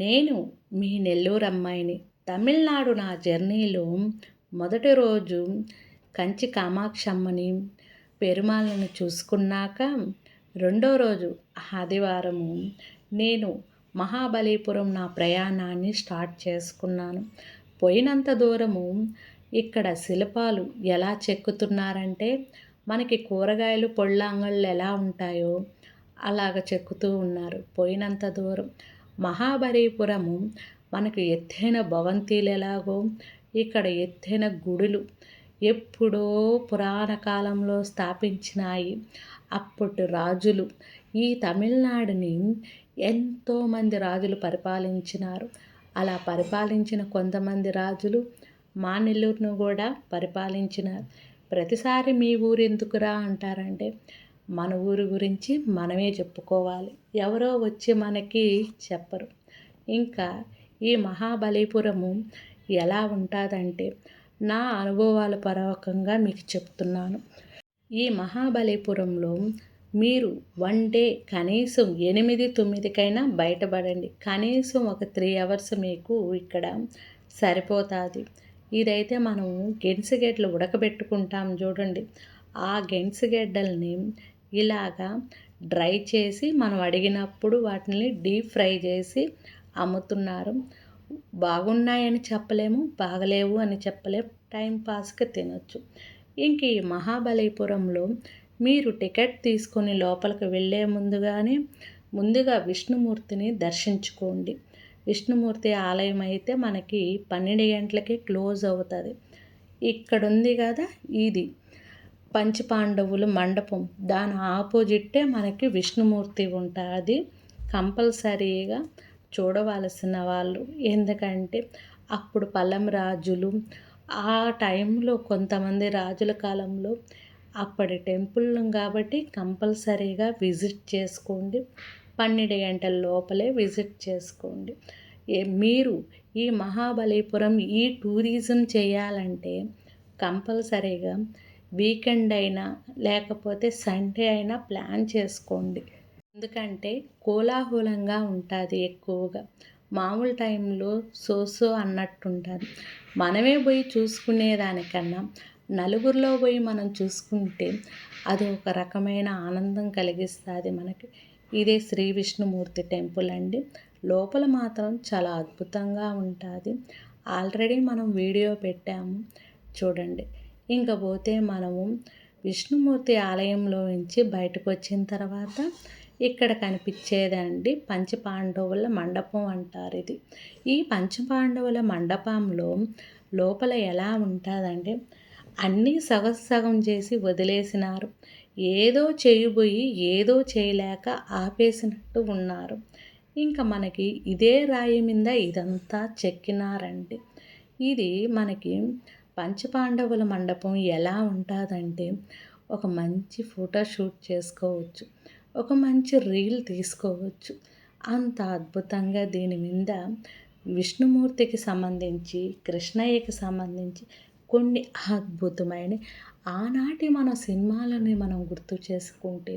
నేను మీ నెల్లూరు అమ్మాయిని. తమిళనాడు నా జర్నీలో మొదటి రోజు కంచి కామాక్షమ్మని, పెరుమాళ్ళను చూసుకున్నాక, రెండో రోజు ఆదివారము నేను మహాబలీపురం నా ప్రయాణాన్ని స్టార్ట్ చేసుకున్నాను. పోయినంత దూరము ఇక్కడ శిల్పాలు ఎలా చెక్కుతున్నారంటే, మనకి కూరగాయలు పొళ్ళంగళ్ళు ఎలా ఉంటాయో అలాగ చెక్కుతూ ఉన్నారు. పోయినంత దూరం మహాబలీపురము మనకు ఎత్తైన భవంతిలు ఎలాగో ఇక్కడ ఎత్తైన గుడులు ఎప్పుడో పురాణ కాలంలో స్థాపించినాయి. అప్పటి రాజులు ఈ తమిళనాడుని ఎంతోమంది రాజులు పరిపాలించినారు. అలా పరిపాలించిన కొంతమంది రాజులు మా నెల్లూరును కూడా పరిపాలించినారు. ప్రతిసారి మీ ఊరు ఎందుకురా అంటారంటే, మన ఊరి గురించి మనమే చెప్పుకోవాలి, ఎవరో వచ్చి మనకి చెప్పరు. ఇంకా ఈ మహాబలీపురము ఎలా ఉంటుందంటే, నా అనుభవాల పరవకంగా మీకు చెప్తున్నాను. ఈ మహాబలీపురంలో మీరు వన్ డే కనీసం 8-9కైనా బయటపడండి. కనీసం ఒక 3 అవర్స్ మీకు ఇక్కడ సరిపోతుంది. ఇదైతే మనం గెంట్సుగడ్డలు ఉడకబెట్టుకుంటాం చూడండి, ఆ గెంట్సుగడ్డల్ని ఇలాగా డ్రై చేసి మనం అడిగినప్పుడు వాటిని డీప్ ఫ్రై చేసి అమ్ముతున్నారు. బాగున్నాయని చెప్పలేము, బాగలేవు అని చెప్పలేము, టైంపాస్కి తినొచ్చు. ఇంక ఈ మహాబలీపురంలో మీరు టికెట్ తీసుకొని లోపలికి వెళ్ళే ముందుగా విష్ణుమూర్తిని దర్శించుకోండి. విష్ణుమూర్తి ఆలయం అయితే మనకి 12 గంటలకి క్లోజ్ అవుతుంది. ఇక్కడ ఉంది కదా, ఇది పంచపాండవుల మండపం, దాని ఆపోజిట్టే మనకి విష్ణుమూర్తి ఉంటుంది. కంపల్సరీగా చూడవలసిన వాళ్ళు. ఎందుకంటే అప్పుడు పల్లం రాజులు ఆ టైంలో కొంతమంది రాజుల కాలంలో అప్పటి టెంపుల్ కాబట్టి కంపల్సరీగా విజిట్ చేసుకోండి. 12 గంటల లోపలే విజిట్ చేసుకోండి. మీరు ఈ మహాబలీపురం ఈ టూరిజం చేయాలంటే కంపల్సరీగా వీకెండ్ అయినా లేకపోతే సండే అయినా ప్లాన్ చేసుకోండి. ఎందుకంటే కోలాహలంగా ఉంటుంది ఎక్కువగా. మామూలు టైంలో సో అన్నట్టుంటుంది. మనమే పోయి చూసుకునేదానికన్నా నలుగురిలో పోయి మనం చూసుకుంటే అది ఒక రకమైన ఆనందం కలిగిస్తుంది మనకి. ఇదే శ్రీ విష్ణుమూర్తి టెంపుల్ అండి. లోపల మాత్రం చాలా అద్భుతంగా ఉంటుంది. ఆల్రెడీ మనం వీడియో పెట్టాము చూడండి. ఇంకపోతే మనము విష్ణుమూర్తి ఆలయంలో నుంచి బయటకు వచ్చిన తర్వాత ఇక్కడ కనిపించేదండి పంచపాండవుల మండపం అంటారు ఇది. ఈ పంచపాండవుల మండపంలో లోపల ఎలా ఉంటుందంటే, అన్నీ సగం చేసి వదిలేసినారు. ఏదో చేయబోయి ఏదో చేయలేక ఆపేసినట్టు ఉన్నారు. ఇంకా మనకి ఇదే రాయి మీద ఇదంతా చెక్కినారండి. ఇది మనకి పంచపాండవుల మండపం ఎలా ఉంటుందంటే, ఒక మంచి ఫోటోషూట్ చేసుకోవచ్చు, ఒక మంచి రీల్ తీసుకోవచ్చు. అంత అద్భుతంగా దీని మీద విష్ణుమూర్తికి సంబంధించి, కృష్ణయ్యకి సంబంధించి కొన్ని అద్భుతమైన ఆనాటి మన సినిమాలని మనం గుర్తు చేసుకుంటే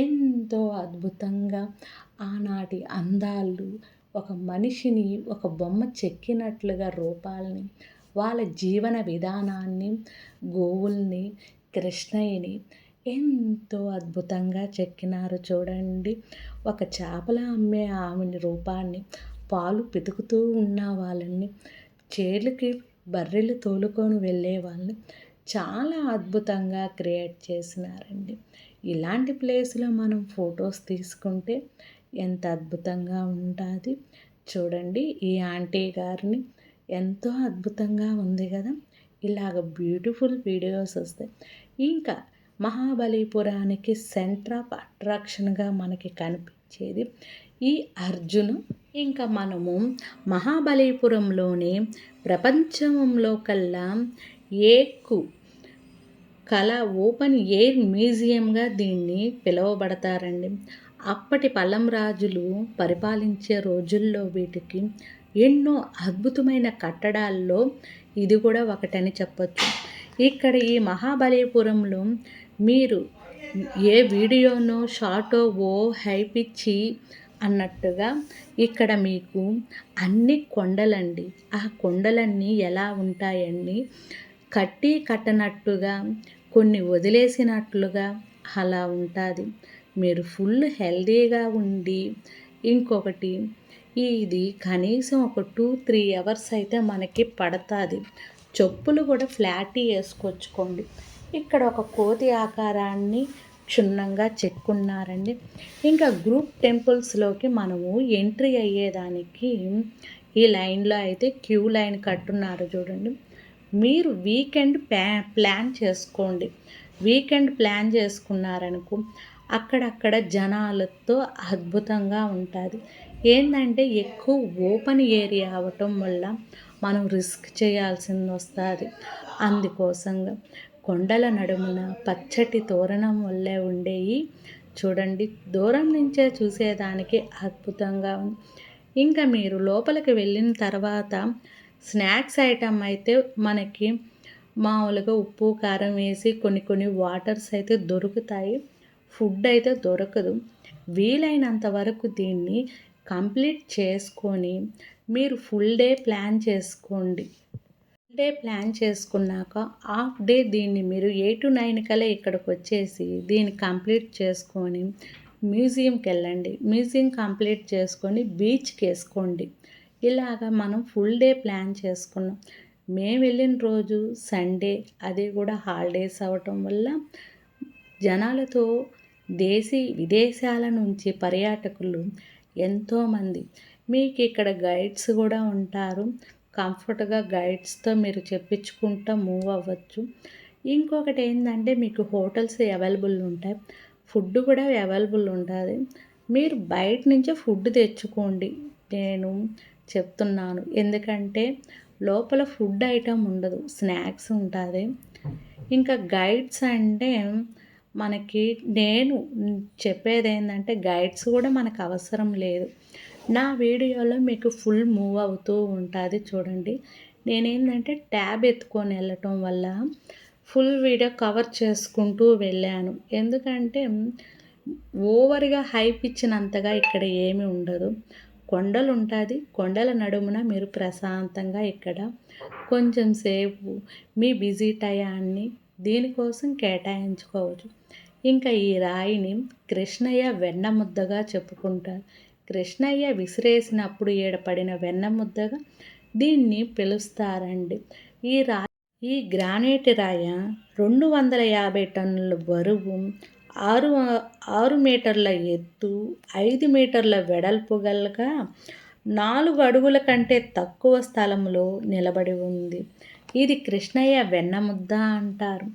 ఎంతో అద్భుతంగా ఆనాటి అందాలు, ఒక మనిషిని ఒక బొమ్మ చెక్కినట్లుగా రూపాలని, వాళ్ళ జీవన విధానాన్ని, గోవుల్ని, కృష్ణయ్యని ఎంతో అద్భుతంగా చెక్కినారు చూడండి. ఒక చేపల అమ్మే ఆమెని రూపాన్ని, పాలు పితుకుతూ ఉన్న వాళ్ళని, చేలుకి బర్రెలు తోలుకొని వెళ్ళే వాళ్ళని చాలా అద్భుతంగా క్రియేట్ చేసినారండి. ఇలాంటి ప్లేస్లో మనం ఫొటోస్ తీసుకుంటే ఎంత అద్భుతంగా ఉంటుంది చూడండి. ఈ ఆంటీ గారిని ఎంతో అద్భుతంగా ఉంది కదా. ఇలాగ బ్యూటిఫుల్ వీడియోస్ వస్తాయి. ఇంకా మహాబలీపురానికి సెంటర్ ఆఫ్ అట్రాక్షన్గా మనకి కనిపించేది ఈ అర్జును. ఇంకా మనము మహాబలీపురంలోనే ప్రపంచంలో కల్లా ఏకు కళ ఓపెన్ ఎయిర్ మ్యూజియంగా దీన్ని పిలువబడతారండి. అప్పటి పల్లం రాజులు పరిపాలించే రోజుల్లో వీటికి ఎన్నో అద్భుతమైన కట్టడాల్లో ఇది కూడా ఒకటని చెప్పచ్చు. ఇక్కడ ఈ మహాబలీపురంలో మీరు ఏ వీడియోనో షార్టో హైప్ ఇచ్చి అన్నట్టుగా ఇక్కడ మీకు అన్ని కొండలండి. ఆ కొండలన్నీ ఎలా ఉంటాయండి, కట్టి కట్టనట్టుగా, కొన్ని వదిలేసినట్లుగా అలా ఉంటుంది. మీరు ఫుల్ హెల్తీగా ఉండి, ఇంకొకటి ఇది కనీసం ఒక 2-3 అవర్స్ అయితే మనకి పడతుంది. చెప్పులు కూడా ఫ్లాటీ వేసుకొచ్చుకోండి. ఇక్కడ ఒక కోతి ఆకారాన్ని క్షుణ్ణంగా చెక్కున్నారండి. ఇంకా గ్రూప్ టెంపుల్స్లోకి మనము ఎంట్రీ అయ్యేదానికి ఈ లైన్లో అయితే క్యూ లైన్ కట్టున్నారు చూడండి. మీరు వీకెండ్ ప్లాన్ చేసుకోండి. వీకెండ్ ప్లాన్ చేసుకున్నారనుకో అక్కడక్కడ జనాలతో అద్భుతంగా ఉంటుంది. ఏంటంటే ఎక్కువ ఓపెన్ ఏరియా అవ్వటం వల్ల మనం రిస్క్ చేయాల్సింది వస్తుంది. అందుకోసంగా కొండల నడుమున పచ్చటి తోరణం వల్లే ఉండేవి చూడండి. దూరం నుంచే చూసేదానికి అద్భుతంగా ఉంది. ఇంకా మీరు లోపలికి వెళ్ళిన తర్వాత స్నాక్స్ ఐటమ్ అయితే మనకి మామూలుగా ఉప్పు కారం వేసి కొన్ని వాటర్స్ అయితే దొరుకుతాయి. ఫుడ్ అయితే దొరకదు. వీలైనంత వరకు దీన్ని కంప్లీట్ చేసుకొని మీరు ఫుల్ డే ప్లాన్ చేసుకోండి. ఫుల్ డే ప్లాన్ చేసుకున్నాక హాఫ్ డే దీన్ని మీరు 8-9 కల్లా ఇక్కడికి వచ్చేసి దీన్ని కంప్లీట్ చేసుకొని మ్యూజియంకి వెళ్ళండి. మ్యూజియం కంప్లీట్ చేసుకొని బీచ్కి వేసుకోండి. ఇలాగా మనం ఫుల్ డే ప్లాన్ చేసుకున్నాం. మేము వెళ్ళిన రోజు సండే, అది కూడా హాలిడేస్ అవ్వటం వల్ల జనాలతో విదేశాల నుంచి పర్యాటకులు ఎంతోమంది. మీకు ఇక్కడ గైడ్స్ కూడా ఉంటారు. కంఫర్ట్గా గైడ్స్తో మీరు చెప్పించుకుంటూ మూవ్ అవ్వచ్చు. ఇంకొకటి ఏంటంటే మీకు హోటల్స్ అవైలబుల్ ఉంటాయి. ఫుడ్ కూడా అవైలబుల్ ఉంటుంది. మీరు బయట నుంచే ఫుడ్ తెచ్చుకోండి నేను చెప్తున్నాను. ఎందుకంటే లోపల ఫుడ్ ఐటమ్ ఉండదు, స్నాక్స్ ఉంటుంది. ఇంకా గైడ్స్ అంటే మనకి నేను చెప్పేది ఏంటంటే గైడ్స్ కూడా మనకు అవసరం లేదు. నా వీడియోలో మీకు ఫుల్ మూవ్ అవుతూ ఉంటుంది చూడండి. నేనేంటంటే ట్యాబ్ ఎత్తుకొని వెళ్ళటం వల్ల ఫుల్ వీడియో కవర్ చేసుకుంటూ వెళ్ళాను. ఎందుకంటే ఓవర్గా హైప్ ఇచ్చినంతగా ఇక్కడ ఏమీ ఉండదు. కొండలు ఉంటుంది. కొండల నడుమున మీరు ప్రశాంతంగా ఇక్కడ కొంచెం సేపు మీ బిజీ టయాన్ని దీనికోసం కేటాయించుకోవచ్చు. ఇంకా ఈ రాయిని కృష్ణయ్య వెన్నముద్దగా చెప్పుకుంటారు. కృష్ణయ్య విసిరేసినప్పుడు ఏడపడిన వెన్నముద్దగా దీన్ని పిలుస్తారండి. ఈ గ్రానైట్ రాయ 250 టన్నుల బరువు, 6 మీటర్ల ఎత్తు, 5 మీటర్ల వెడల్పు గలగా 4 అడుగుల కంటే తక్కువ స్థలంలో నిలబడి ఉంది. ఇది కృష్ణయ్య వెన్నముద్ద అంటారు.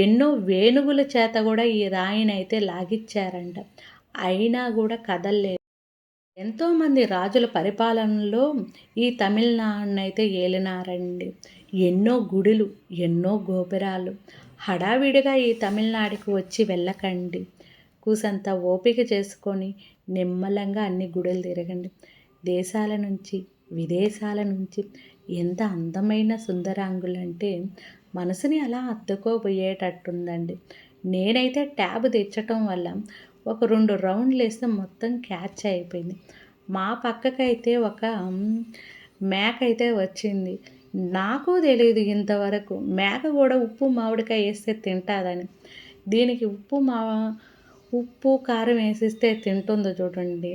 ఎన్నో వేణుగుల చేత కూడా ఈ రాయినైతే లాగిచ్చారంట. అయినా కూడా కదలలేదు. ఎంతోమంది రాజుల పరిపాలనలో ఈ తమిళనాడునైతే ఏలినారండి. ఎన్నో గుడులు, ఎన్నో గోపురాలు. హడావిడిగా ఈ తమిళనాడుకి వచ్చి వెళ్ళకండి. కూసంత ఓపిక చేసుకొని నిమ్మలంగా అన్ని గుడులు తిరగండి. దేశాల నుంచి, విదేశాల నుంచి ఎంత అందమైన సుందరాంగులంటే మనసుని అలా అద్దుకోబోయేటట్టుందండి. నేనైతే ట్యాబ్ తెచ్చటం వల్ల ఒక 2 రౌండ్లు వేస్తే మొత్తం క్యాచ్ అయిపోయింది. మా పక్కకైతే ఒక మేక అయితే వచ్చింది. నాకు తెలియదు ఇంతవరకు మేక కూడా ఉప్పు మామిడికాయ వేస్తే తింటుందని. దీనికి ఉప్పు కారం వేసిస్తే తింటుందో చూడండి.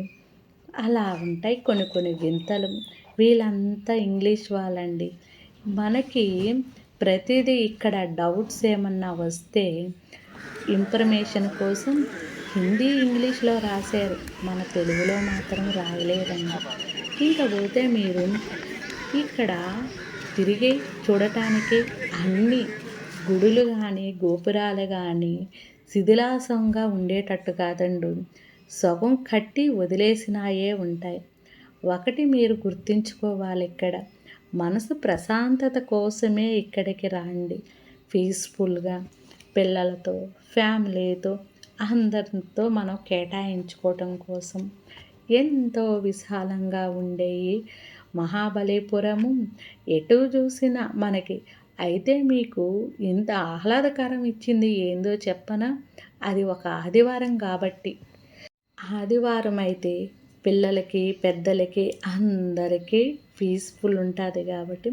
అలా ఉంటాయి కొన్ని వింతలు. వీళ్ళంతా ఇంగ్లీష్ వాళ్ళండి. మనకి ప్రతిదీ ఇక్కడ డౌట్స్ ఏమన్నా వస్తే ఇన్ఫర్మేషన్ కోసం హిందీ ఇంగ్లీష్లో రాశారు, మన తెలుగులో మాత్రం రాయలేదండి. ఇంకా పోతే మీరు ఇక్కడ తిరిగి చూడటానికి అన్ని గుడులు కానీ గోపురాలు కానీ శిథిలాసంగా ఉండేటట్టు కాదండు, సగం కట్టి వదిలేసినాయే ఉంటాయి. ఒకటి మీరు గుర్తుంచుకోవాలి, ఇక్కడ మనసు ప్రశాంతత కోసమే ఇక్కడికి రండి. పీస్ఫుల్గా పిల్లలతో, ఫ్యామిలీతో, అందరితో మనం కేటాయించుకోవటం కోసం ఎంతో విశాలంగా ఉండేవి మహాబలిపురము. ఎటు చూసినా మనకి అయితే మీకు ఇంత ఆహ్లాదకరం ఇచ్చింది ఏందో చెప్పనా? అది ఒక ఆదివారం కాబట్టి. ఆదివారం అయితే పిల్లలకి పెద్దలకి అందరికీ పీస్ఫుల్ ఉంటుంది కాబట్టి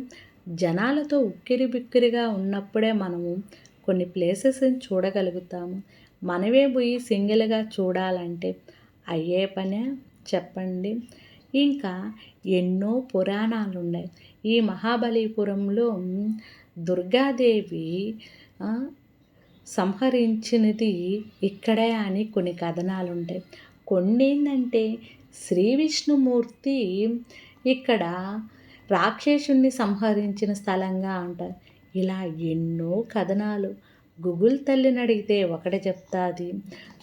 జనాలతో ఉక్కిరి బిక్కిరిగా ఉన్నప్పుడే మనము కొన్ని ప్లేసెస్ని చూడగలుగుతాము. మనమే పోయి సింగిల్గా చూడాలంటే అయ్యే పనే చెప్పండి. ఇంకా ఎన్నో పురాణాలు ఉన్నాయి. ఈ మహాబలిపురంలో దుర్గాదేవి ఆ, సంహరించినది ఇక్కడే అని కొన్ని కథనాలు ఉంటాయి. కొన్ని ఏంటంటే శ్రీ విష్ణుమూర్తి ఇక్కడ రాక్షసుని సంహరించిన స్థలంగా అంటారు. ఇలా ఎన్నో కథనాలు. గూగుల్ తల్లిని అడిగితే ఒకటి చెప్తాది,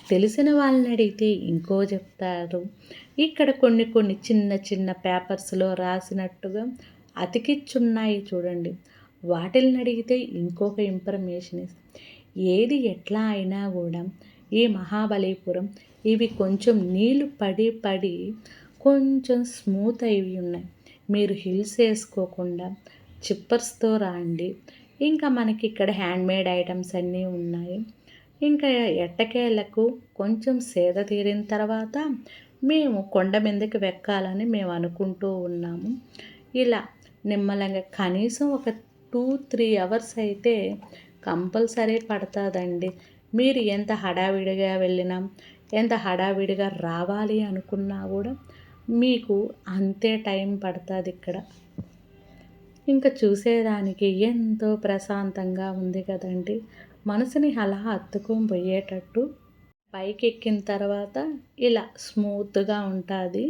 తెలిసిన వాళ్ళని అడిగితే ఇంకో చెప్తారు. ఇక్కడ కొన్ని కొన్ని చిన్న చిన్న పేపర్స్లో రాసినట్టుగా అతికిచ్చున్నాయి చూడండి. వాటిని అడిగితే ఇంకొక ఇన్ఫర్మేషన్ ఇస్తుంది. ఏది ఎట్లా అయినా కూడా ఈ మహాబలిపురం ఇవి కొంచెం నీళ్లు పడి పడి కొంచెం స్మూత్ అయి ఉన్నాయి. మీరు హిల్స్ వేసుకోకుండా చిప్పర్స్తో రాండి. ఇంకా మనకి ఇక్కడ హ్యాండ్మేడ్ ఐటమ్స్ అన్నీ ఉన్నాయి. ఇంకా ఎట్టకేలకు కొంచెం సేద తీరిన తర్వాత మేము కొండ మీదకి వెక్కాలని మేము అనుకుంటూ ఉన్నాము. ఇలా నిమ్మలంగా కనీసం ఒక 2-3 అవర్స్ అయితే కంపల్సరీ పడుతుందండి. మీరు ఎంత హడావిడిగా వెళ్ళినా ఎంత హడావిడిగా రావాలి అనుకున్నా కూడా మీకు అంతే టైం పడుతుంది ఇక్కడ. ఇంకా చూసేదానికి ఎంతో ప్రశాంతంగా ఉంది కదండి. మనసుని అలా హత్తుకొని పోయేటట్టు. పైకి ఎక్కిన తర్వాత ఇలా స్మూత్గా ఉంటుంది.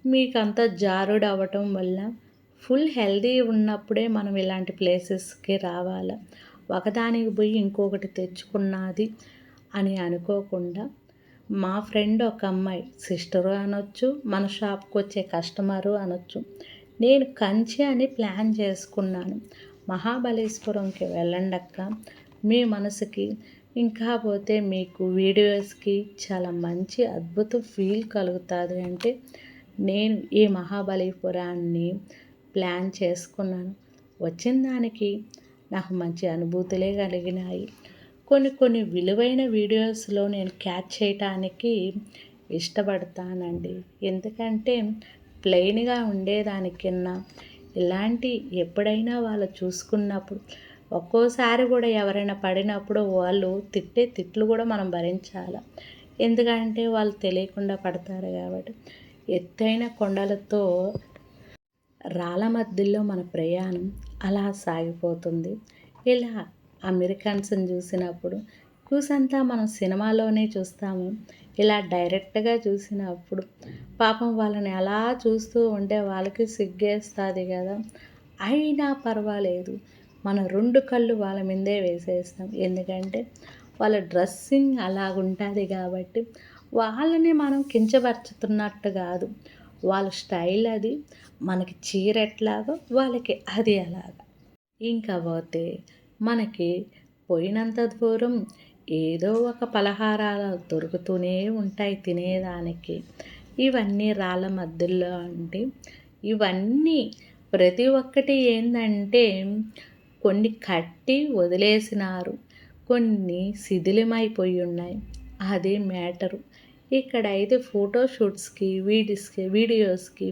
మీకంతా జారుడు అవ్వటం వల్ల ఫుల్ హెల్దీ ఉన్నప్పుడే మనం ఇలాంటి ప్లేసెస్కి రావాలి. ఒకదానికి పోయి ఇంకొకటి తెచ్చుకున్నది అని అనుకోకుండా మా ఫ్రెండ్ ఒక అమ్మాయి సిస్టరు అనొచ్చు, మన షాప్కి వచ్చే కస్టమరు అనొచ్చు. నేను కంచి అని ప్లాన్ చేసుకున్నాను. మహాబలేశ్వరంకి వెళ్ళండి అక్క, మీ మనసుకి ఇంకా పోతే మీకు వీడియోస్కి చాలా మంచి అద్భుత ఫీల్ కలుగుతుంది అంటే నేను ఈ మహాబలిపురాన్ని ప్లాన్ చేసుకున్నాను. వచ్చిన దానికి నాకు మంచి అనుభూతులే కలిగినాయి. కొన్ని కొన్ని విలువైన వీడియోస్లో నేను క్యాచ్ చేయటానికి ఇష్టపడతానండి. ఎందుకంటే ప్లెయిన్గా ఉండేదానికన్నా ఇలాంటి ఎప్పుడైనా వాళ్ళు చూసుకున్నప్పుడు ఒక్కోసారి కూడా ఎవరైనా పడినప్పుడు వాళ్ళు తిట్టే తిట్లు కూడా మనం భరించాలి. ఎందుకంటే వాళ్ళు తెలియకుండా పడతారు కాబట్టి. ఎత్తైన కొండలతో రాళ్ళ మధ్యలో మన ప్రయాణం అలా సాగిపోతుంది. ఇలా అమెరికన్స్ని చూసినప్పుడు కూసంతా మనం సినిమాలోనే చూస్తాము. ఇలా డైరెక్ట్గా చూసినప్పుడు పాపం వాళ్ళని అలా చూస్తూ ఉంటే వాళ్ళకి సిగ్గేస్తుంది కదా. అయినా పర్వాలేదు, మన 2 కళ్ళు వాళ్ళ మీదే వేసేస్తాం. ఎందుకంటే వాళ్ళ డ్రెస్సింగ్ అలాగుంటుంది కాబట్టి వాళ్ళని మనం కించపరుచుతున్నట్టు కాదు. వాళ్ళ స్టైల్ అది, మనకి చీర ఎట్లాగో వాళ్ళకి అది అలాగా. ఇంకా పోతే మనకి పోయినంత దూరం ఏదో ఒక పలహారాలు దొరుకుతూనే ఉంటాయి తినేదానికి. ఇవన్నీ రాళ్ళ మధ్యలో అంటే ఇవన్నీ ప్రతి ఒక్కటి ఏంటంటే కొన్ని కట్టి వదిలేసినారు, కొన్ని శిథిలమైపోయి ఉన్నాయి. అది మ్యాటరు. ఇక్కడైతే ఫోటోషూట్స్కి వీడియోస్కి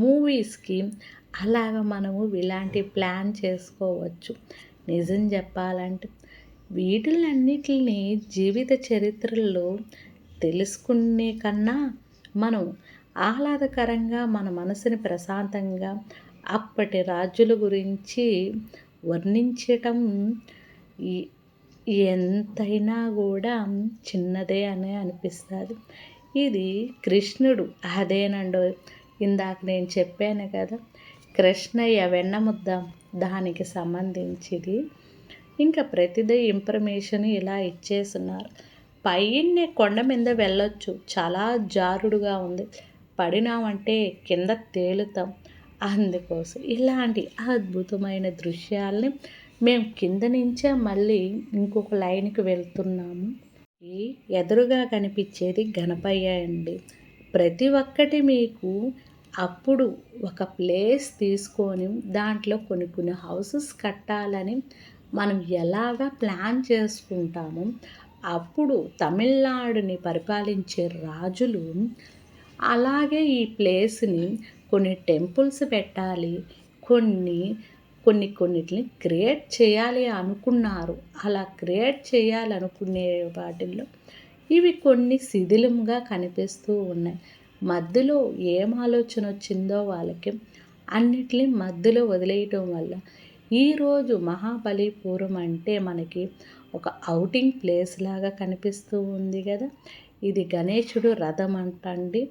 మూవీస్కి అలాగ మనము ఇలాంటి ప్లాన్ చేసుకోవచ్చు. నిజం చెప్పాలంటే వీటిలన్నిటిని జీవిత చరిత్రల్లో తెలుసుకునే కన్నా మనం ఆహ్లాదకరంగా మన మనసుని ప్రశాంతంగా అప్పటి రాజుల గురించి వర్ణించటం ఎంతైనా కూడా చిన్నదే అని అనిపిస్తుంది. ఇది కృష్ణుడు అదేనండో ఇందాక నేను చెప్పాను కదా, కృష్ణయ్య వెన్నముద్ద దానికి సంబంధించింది. ఇంకా ప్రతిదీ ఇన్ఫర్మేషన్ ఇలా ఇచ్చేస్తున్నారు. పైనే కొండ మీద వెళ్ళొచ్చు, చాలా జారుడుగా ఉంది, పడినామంటే కింద తేలుతాం. అందుకోసం ఇలాంటి అద్భుతమైన దృశ్యాల్ని మేము కింద నుంచే మళ్ళీ ఇంకొక లైన్కి వెళ్తున్నాము. ఈ ఎదురుగా కనిపించేది గణపయ్య అండి. ప్రతి ఒక్కటి మీకు అప్పుడు ఒక ప్లేస్ తీసుకొని దాంట్లో కొన్ని కొన్ని హౌసెస్ కట్టాలని మనం ఎలాగా ప్లాన్ చేసుకుంటామో అప్పుడు తమిళనాడుని పరిపాలించే రాజులు అలాగే ఈ ప్లేస్ని కొన్ని టెంపుల్స్ పెట్టాలి, కొన్ని కొన్నిటిని క్రియేట్ చేయాలి అనుకున్నారు. అలా క్రియేట్ చేయాలనుకునే వాటిల్లో ఇవి కొన్ని శిథిలంగా కనిపిస్తూ ఉన్నాయి. మధ్యలో ఏం ఆలోచన వచ్చిందో వాళ్ళకి అన్నిటిని మధ్యలో వదిలేయటం వల్ల ఈరోజు మహాబలిపురం అంటే మనకి ఒక ఔటింగ్ ప్లేస్ లాగా కనిపిస్తూ ఉంది కదా. ఇది గణేశుడు రథం అంటండి.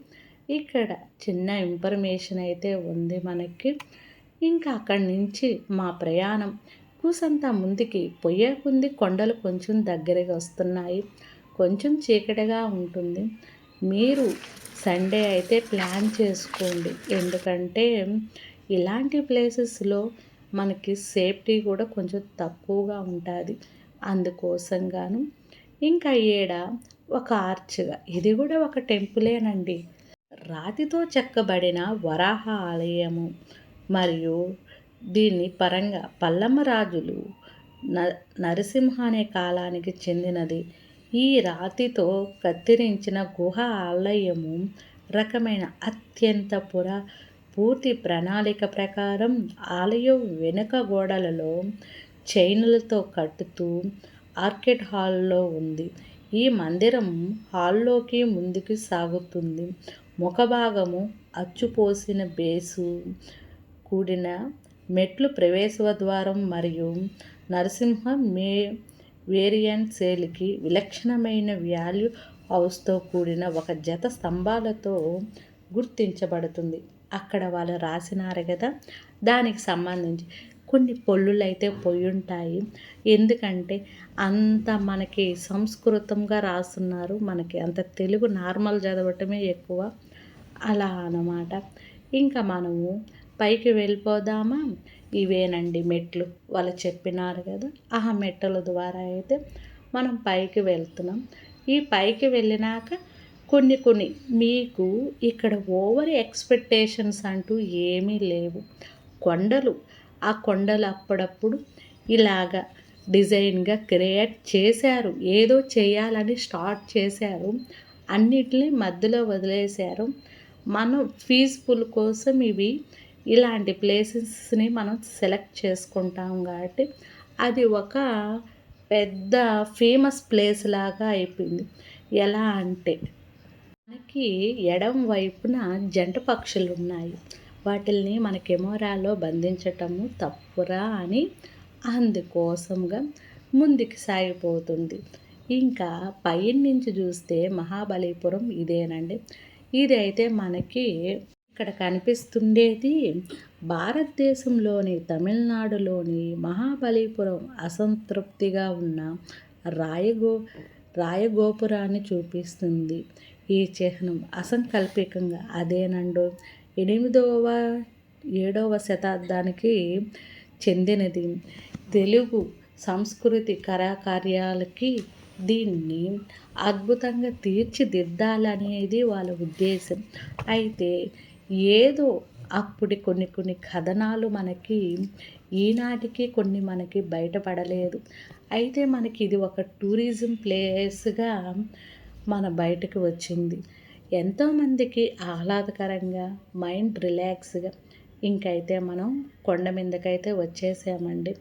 ఇక్కడ చిన్న ఇన్ఫర్మేషన్ అయితే ఉంది మనకి. ఇంకా అక్కడి నుంచి మా ప్రయాణం కూసంతా ముందుకి పొయ్యే కొంది కొండలు కొంచెం దగ్గరగా వస్తున్నాయి. కొంచెం చీకటిగా ఉంటుంది. మీరు సండే అయితే ప్లాన్ చేసుకోండి. ఎందుకంటే ఇలాంటి ప్లేసెస్లో మనకి సేఫ్టీ కూడా కొంచెం తక్కువగా ఉంటుంది. అందుకోసంగాను ఇంకా ఈడ ఒక ఆర్చ్గా ఇది కూడా ఒక టెంపులేనండి. రాతితో చెక్కబడిన వరాహ ఆలయము మరియు దీని పరంగా పల్లమ్మ రాజులు నరసింహ అనే కాలానికి చెందినది. ఈ రాతితో కత్తిరించిన గుహ ఆలయము రకమైన అత్యంత పూర్తి ప్రణాళిక ప్రకారం ఆలయం వెనుక గోడలలో చైనులతో కట్టుతూ ఆర్కిడ్ హాల్లో ఉంది. ఈ మందిరం హాల్లోకి ముందుకు సాగుతుంది. ముఖభాగము అచ్చుపోసిన బేసు కూడిన మెట్లు ప్రవేశద్వారం మరియు నరసింహ వేరియంట్ శైలికి విలక్షణమైన వాల్యూ హౌస్తో కూడిన ఒక జత స్తంభాలతో గుర్తించబడుతుంది. అక్కడ వాళ్ళు రాసినారు కదా, దానికి సంబంధించి కొన్ని పొల్లులు అయితే ఉంటాయి. ఎందుకంటే అంత మనకి సంస్కృతంగా రాస్తున్నారు. మనకి అంత తెలుగు నార్మల్ చదవటమే ఎక్కువ అలా అన్నమాట. ఇంకా మనము పైకి వెళ్ళిపోదామా. ఇవేనండి మెట్లు, వాళ్ళు చెప్పినారు కదా, ఆ మెట్ల ద్వారా అయితే మనం పైకి వెళ్తున్నాం. ఈ పైకి వెళ్ళినాక కొన్ని మీకు ఇక్కడ ఓవర్ ఎక్స్పెక్టేషన్స్ అంటూ ఏమీ లేవు. కొండలు, ఆ కొండలు అప్పుడప్పుడు ఇలాగా డిజైన్గా క్రియేట్ చేశారు. ఏదో చేయాలని స్టార్ట్ చేశారు, అన్నిటిని మధ్యలో వదిలేశారు. మనం పీస్ఫుల్ కోసం ఇలాంటి ప్లేసెస్ని మనం సెలెక్ట్ చేసుకుంటాం కాబట్టి అది ఒక పెద్ద ఫేమస్ ప్లేస్ లాగా అయిపోయింది. ఎలా అంటే మనకి ఎడం వైపున జంట పక్షులు ఉన్నాయి. వాటిల్ని మన కెమెరాలో బంధించటము తప్పురా అని అందుకోసంగా ముందుకు సాగిపోతుంది. ఇంకా పైన నుంచి చూస్తే మహాబలిపురం ఇదేనండి. ఇది అయితే మనకి ఇక్కడ కనిపిస్తుండేది భారతదేశంలోని తమిళనాడులోని మహాబలిపురం అసంతృప్తిగా ఉన్న రాయగోపురాన్ని చూపిస్తుంది. ఈ చిహ్నం అసంకల్పికంగా అదేనండు 8వ 7వ శతాబ్దానికి చెందినది. తెలుగు సంస్కృతి కళాకార్యాలకి దీన్ని అద్భుతంగా తీర్చిదిద్దాలనేది వాళ్ళ ఉద్దేశం. అయితే ఏదో అప్పుడు కొన్ని కథనాలు మనకి ఈనాటికి కొన్ని మనకి బయటపడలేదు. అయితే మనకి ఇది ఒక టూరిజం ప్లేస్గా మన బయటకు వచ్చింది. ఎంతోమందికి ఆహ్లాదకరంగా మైండ్ రిలాక్స్గా. ఇంకైతే మనం కొండ మీదకైతే వచ్చేసామండి.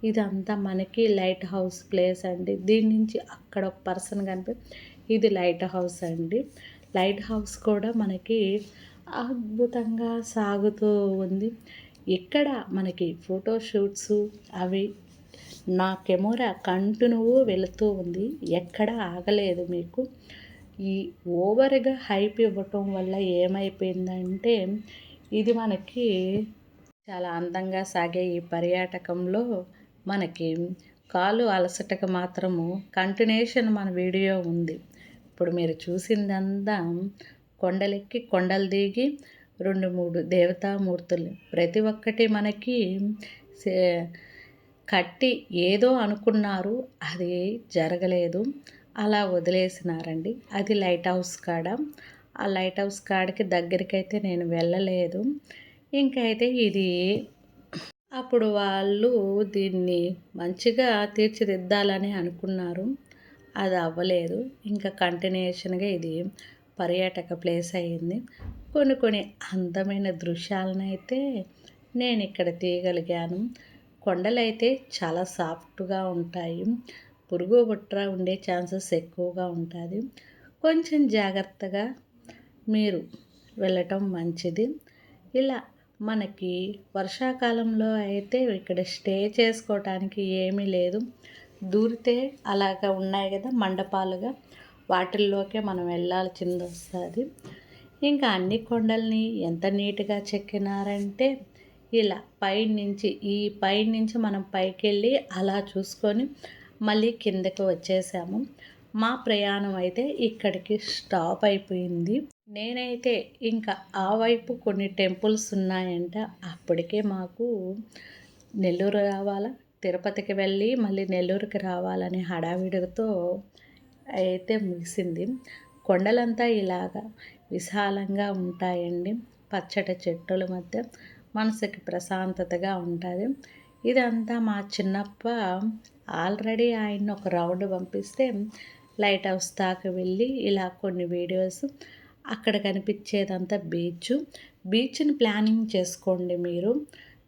ఇదంతా మనకి లైట్ హౌస్ ప్లేస్ అండి. దీని నుంచి అక్కడ ఒక పర్సన్ కనిపి ఇది లైట్ హౌస్ అండి. లైట్ హౌస్ కూడా మనకి అద్భుతంగా సాగుతూ ఉంది. ఇక్కడ మనకి ఫోటోషూట్స్ అవి నా కెమెరా కంటిన్యూ వెళుతూ ఉంది, ఎక్కడ ఆగలేదు. మీకు ఈ ఓవర్గా హైప్ ఇవ్వటం వల్ల ఏమైపోయిందంటే ఇది మనకి చాలా అందంగా సాగే ఈ పర్యాటకంలో మనకి కాలు అలసటకు మాత్రము కంటిన్యూషన్ మన వీడియో ఉంది. ఇప్పుడు మీరు చూసిందంతా కొండలెక్కి కొండలు దిగి 2-3 దేవతామూర్తులు ప్రతి ఒక్కటి మనకి కట్టి ఏదో అనుకున్నారు, అది జరగలేదు, అలా వదిలేసినారండి. అది లైట్ హౌస్ కాడ. ఆ లైట్ హౌస్ కాడికి దగ్గరికైతే నేను వెళ్ళలేదు. ఇంకైతే ఇది అప్పుడు వాళ్ళు దీన్ని మంచిగా తీర్చిదిద్దాలని అనుకున్నారు, అది అవ్వలేదు. ఇంకా కంటిన్యూషన్గా ఇది పర్యాటక ప్లేస్ అయింది. కొన్ని అందమైన దృశ్యాలనైతే నేను ఇక్కడ తీయగలిగాను. కొండలైతే చాలా సాఫ్ట్‌గా ఉంటాయి. పురుగు, బుట్ర ఉండే ఛాన్సెస్ ఎక్కువగా ఉంటుంది. కొంచెం జాగ్రత్తగా మీరు వెళ్ళటం మంచిది. ఇలా మనకి వర్షాకాలంలో అయితే ఇక్కడ స్టే చేసుకోవటానికి ఏమీ లేదు. దూరితే అలాగా ఉన్నాయి కదా మండపాలుగా, వాటిల్లోకే మనం వెళ్ళాల్సింది వస్తుంది. ఇంకా అన్ని కొండల్ని ఎంత నీట్గా చెక్కినారంటే ఇలా ఈ పైనుంచి మనం పైకెళ్ళి అలా చూసుకొని మళ్ళీ కిందకి వచ్చేసాము. మా ప్రయాణం అయితే ఇక్కడికి స్టాప్ అయిపోయింది. నేనైతే ఇంకా ఆ వైపు కొన్ని టెంపుల్స్ ఉన్నాయంట. అప్పటికే మాకు నెల్లూరు రావాలా, తిరుపతికి వెళ్ళి మళ్ళీ నెల్లూరుకి రావాలని హడావిడితో అయితే ముగిసింది. కొండలంతా ఇలాగా విశాలంగా ఉంటాయండి. పచ్చటి చెట్టుల మధ్య మనసుకి ప్రశాంతతగా ఉంటుంది. ఇదంతా మా చిన్నప్ప ఆల్రెడీ ఆయన్ని ఒక రౌండ్ పంపిస్తే లైట్ హౌస్ దాకా వెళ్ళి ఇలా కొన్ని వీడియోస్, అక్కడ కనిపించేదంతా బీచ్ని ప్లానింగ్ చేసుకోండి మీరు.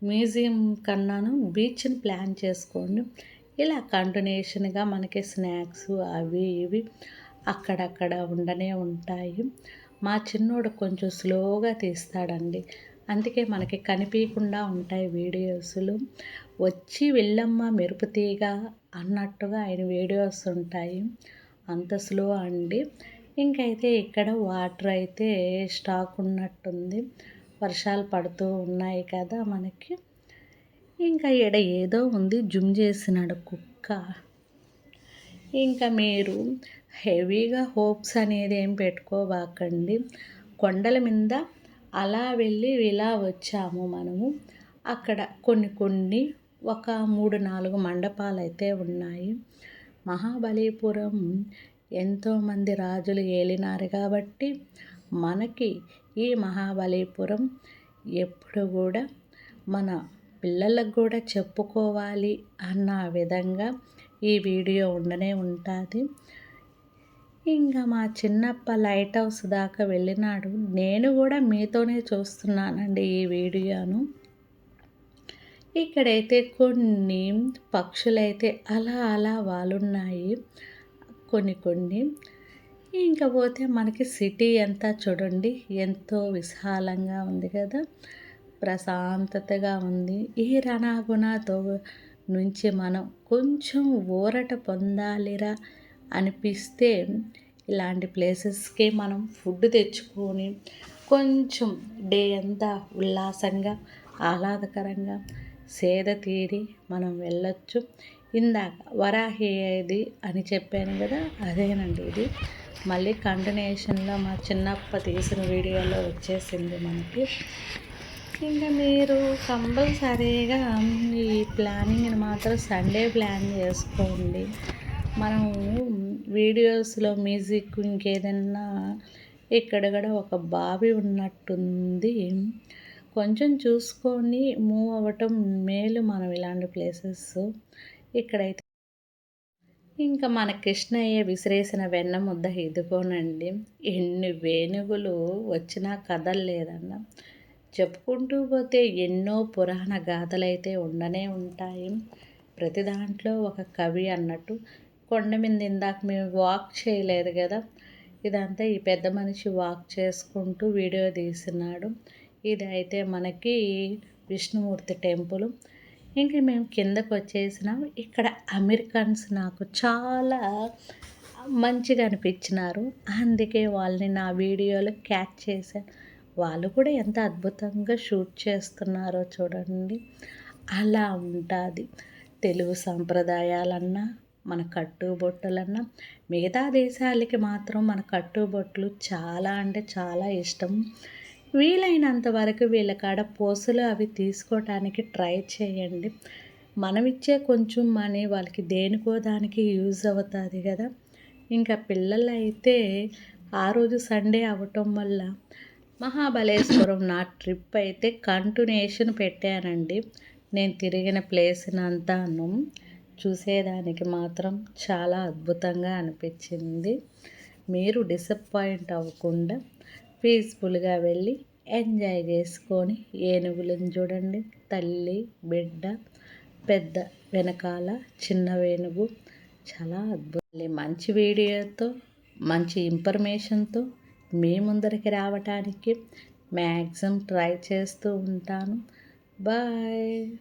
మ్యూజియం కన్నాను బీచ్ని ప్లాన్ చేసుకోండి. ఇలా కంటిన్యూషన్గా మనకి స్నాక్స్ అవి ఇవి అక్కడక్కడ ఉండనే ఉంటాయి. మా చిన్నోడు కొంచెం స్లోగా తీస్తాడండి, అందుకే మనకి కనిపించకుండా ఉంటాయి వీడియోస్లు. వచ్చి వెళ్ళమ్మ మెరుపు తీగ అన్నట్టుగా ఆయన వీడియోస్ ఉంటాయి. అంత స్లో అండి. ఇంకైతే ఇక్కడ వాటర్ అయితే స్టాక్ ఉన్నట్టుంది. వర్షాలు పడుతూ ఉన్నాయి కదా మనకి. ఇంకా ఈడ ఏదో ఉంది, జుమ్ చేసినాడు కుక్క. ఇంకా మీరు హెవీగా హోప్స్ అనేది ఏం పెట్టుకోబాకండి. కొండల మీద అలా వెళ్ళి ఇలా వచ్చాము మనము. అక్కడ కొన్ని ఒక 3-4 మండపాలు అయితే ఉన్నాయి. మహాబలిపురం ఎంతోమంది రాజులు ఏలినారు కాబట్టి మనకి ఈ మహాబలిపురం ఎప్పుడు కూడా మన పిల్లలకు కూడా చెప్పుకోవాలి అన్న విధంగా ఈ వీడియో ఉండనే ఉంటుంది. ఇంకా మా చిన్నప్ప లైట్ హౌస్ దాకా వెళ్ళినాడు. నేను కూడా మీతోనే చూస్తున్నానండి ఈ వీడియోను. ఇక్కడైతే కొన్ని పక్షులైతే అలా వాలున్నాయి. కొన్ని ఇంకా పోతే మనకి సిటీ అంతా చూడండి ఎంతో విశాలంగా ఉంది కదా, ప్రశాంతతగా ఉంది. ఈ రణాగుణతో నుంచి మనం కొంచెం ఊరట పొందాలిరా అనిపిస్తే ఇలాంటి ప్లేసెస్కి మనం ఫుడ్ తెచ్చుకొని కొంచెం డే అంతా ఉల్లాసంగా ఆహ్లాదకరంగా సేద తీరి మనం వెళ్ళొచ్చు. ఇందాక వరాహి ఇది అని చెప్పాను కదా, అదేనండి ఇది. మళ్ళీ కంటిన్యూషన్లో మా చిన్నప్ప తీసిన వీడియోలో వచ్చేసింది మనకి. ఇంకా మీరు కంపల్సరీగా ఈ ప్లానింగ్ని మాత్రం సండే ప్లాన్ చేసుకోండి. మనము వీడియోస్లో మ్యూజిక్ ఇంకేదన్నా ఇక్కడ కూడా ఒక బావి ఉన్నట్టుంది, కొంచెం చూసుకొని మూవ్ అవ్వటం మేలు మనం ఇలాంటి ప్లేసెస్. ఇక్కడైతే ఇంకా మన కృష్ణయ్య విసిరేసిన వెన్న ముద్ద ఇదిగోనండి. ఎన్ని వేణుగులు వచ్చినా కదలలేదన్న. చెప్పుకుంటూ పోతే ఎన్నో పురాణ గాథలైతే ఉండనే ఉంటాయి. ప్రతి దాంట్లో ఒక కవి అన్నట్టు. కొండ మీద ఇందాక మేము వాక్ చేయలేదు కదా, ఇదంతా ఈ పెద్ద మనిషి వాక్ చేసుకుంటూ వీడియో తీసినాడు. ఇది అయితే మనకి విష్ణుమూర్తి టెంపుల్. ఇంక మేము కిందకు వచ్చేసినాం. ఇక్కడ అమెరికన్స్ నాకు చాలా మంచిగా అనిపించినారు, అందుకే వాళ్ళని నా వీడియోలో క్యాచ్ చేశాను. వాళ్ళు కూడా ఎంత అద్భుతంగా షూట్ చేస్తున్నారో చూడండి. అలా ఉంటుంది తెలుగు సంప్రదాయాలన్నా మన కట్టుబొట్టులన్నా. మిగతా దేశాలకి మాత్రం మన కట్టుబొట్లు చాలా అంటే చాలా ఇష్టం. వీలైనంత వరకు వీళ్ళ కాడ పోసులు అవి తీసుకోవటానికి ట్రై చేయండి. మనం ఇచ్చే కొంచెం మనీ వాళ్ళకి దేనికో దానికి యూజ్ అవుతుంది కదా. ఇంకా పిల్లలు అయితే ఆ రోజు సండే అవ్వటం వల్ల మహాబలేశ్వరం నా ట్రిప్ అయితే కంటిన్యూషన్ పెట్టానండి. నేను తిరిగిన ప్లేస్నంతాను చూసేదానికి మాత్రం చాలా అద్భుతంగా అనిపించింది. మీరు డిసప్పాయింట్ అవ్వకుండా పీస్ఫుల్గా వెళ్ళి ఎంజాయ్ చేసుకొని ఏనుగులను చూడండి. తల్లి బిడ్డ పెద్ద వెనకాల చిన్న ఏనుగు చాలా అద్భుతం. మంచి వీడియోతో మంచి ఇన్ఫర్మేషన్తో మీ ముందరికి రావటానికి మ్యాక్సిమం ట్రై చేస్తూ ఉంటాను. బాయ్.